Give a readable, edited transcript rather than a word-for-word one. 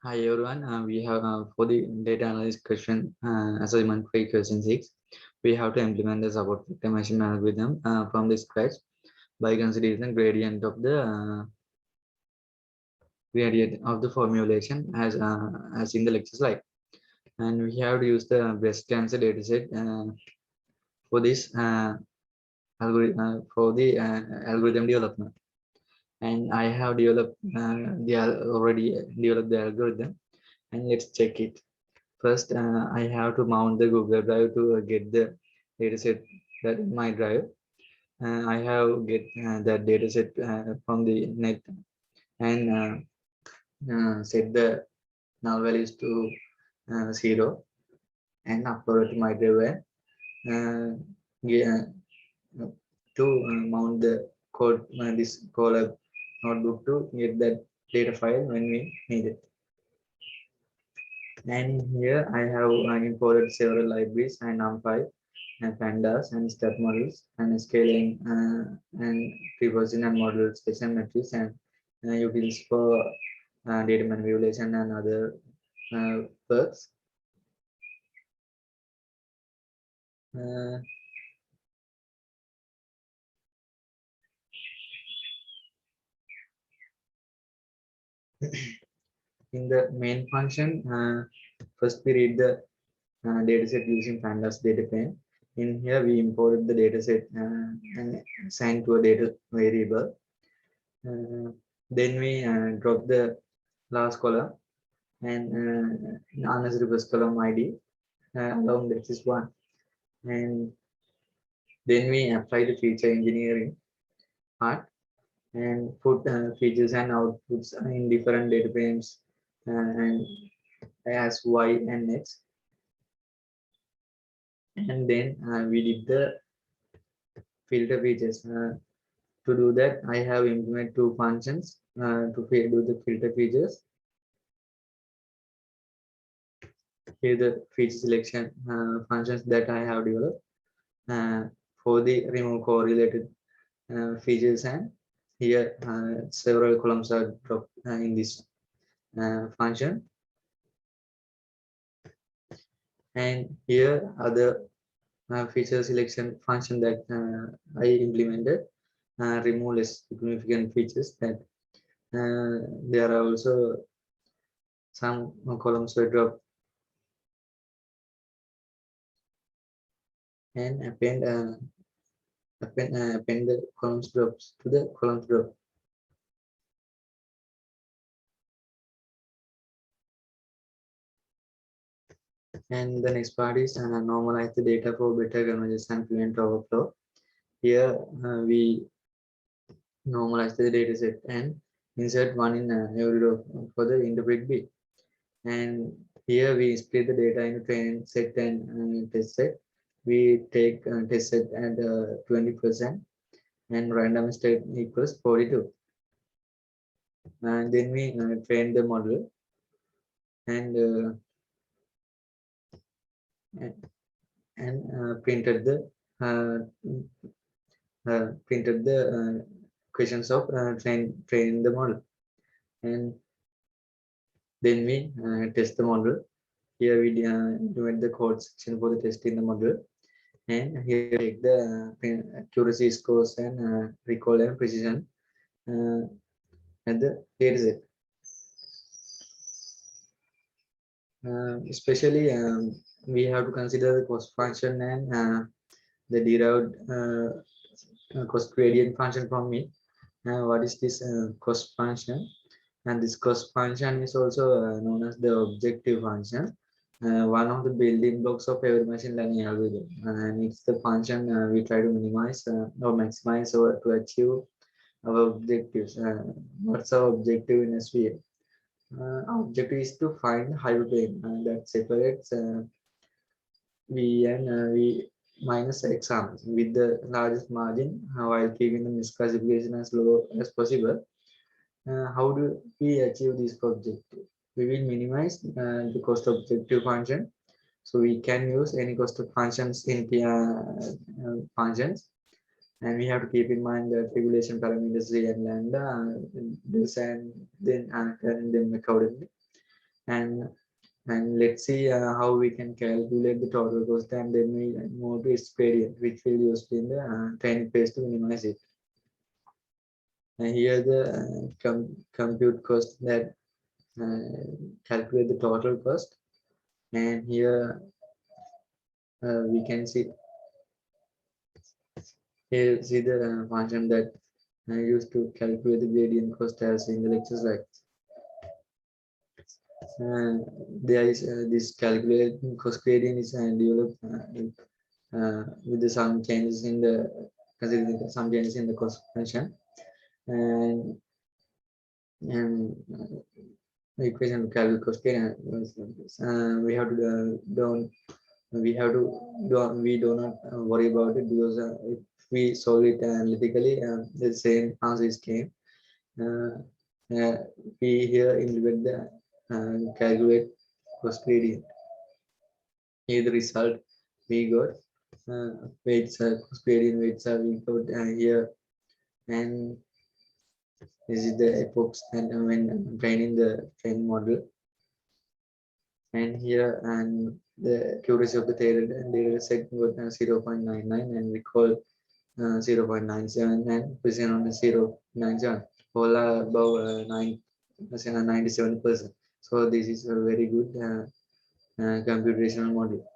Hi everyone. We have for the data analysis question assignment 3 question 6. We have to implement the support vector machine algorithm from the scratch by considering the gradient of the formulation as in the lecture slide. And we have to use the breast cancer dataset for this algorithm for the algorithm development. And I have developed already developed the algorithm, and let's check it. First, I have to mount the Google Drive to get the dataset that in my drive. I have get that dataset from the net and set the null values to 0 and upload it to my drive. Uh, yeah, to mount the code this Colab notebook to get that data file when we need it. And here I have imported several libraries and NumPy and pandas and step models and scaling and preprocessing and model station metrics and utils for data manipulation and other works. Uh, in the main function, first we read the dataset using pandas data frame. In here we imported the dataset and assigned to a data variable. Then we drop the last column and unnecessary first column ID along that is one. And then we apply the feature engineering part and put features and outputs in different data frames and as y and x. And then we did the filter features. To do that, I have implemented two functions to do the filter features. Here the feature selection functions that I have developed for the remove correlated features, and here several columns are dropped in this function. And here other feature selection function that I implemented remove less significant features that there are also some columns were dropped, and append the columns drops to the columns drop. And the next part is normalize the data for better convergence and prevent overflow. Here we normalize the data set and insert one in every row for the interpret bit. And here we split the data into train set and test set. We take test set at 20% and random state equals 42. And then we train the model and printed the questions of train the model. And then we test the model. Here we implement the code section for the testing the model, and here take the accuracy scores and recall and precision at the dataset. Especially we have to consider the cost function and the derived cost gradient function from it. What is this cost function? And this cost function is also known as the objective function, one of the building blocks of every machine learning algorithm, and it's the function we try to minimize or maximize or to achieve our objectives. What's our objective in SVM? Our objective is to find hyperplane that separates V and V minus X arms with the largest margin while keeping the misclassification as low as possible. How do we achieve this objective? We will minimize the cost objective function. So we can use any cost of functions in functions, and we have to keep in mind that regulation parameters Z and lambda this and then accordingly. and let's see how we can calculate the total cost, and then we move to its gradient, which we'll use in the training phase to minimize it. And here the compute cost that calculate the total cost, and here we can see the function that I used to calculate the gradient cost as in the lectures, like there is this calculated cost gradient is developed with some changes in the considering some changes in the cost function, and the equation to calculate cost gradient we have to don't we have to we do not worry about it, because if we solve it analytically, the same answer is came. uh, uh, we here implement the calculate cost gradient. Here the result we got weights cost gradient weights are we got here, and this is the epochs and when training the train model, and here and the accuracy of the data set got 0.99, and we call 0.97, and precision on 0.97, all are above 97%. So this is a very good computational model.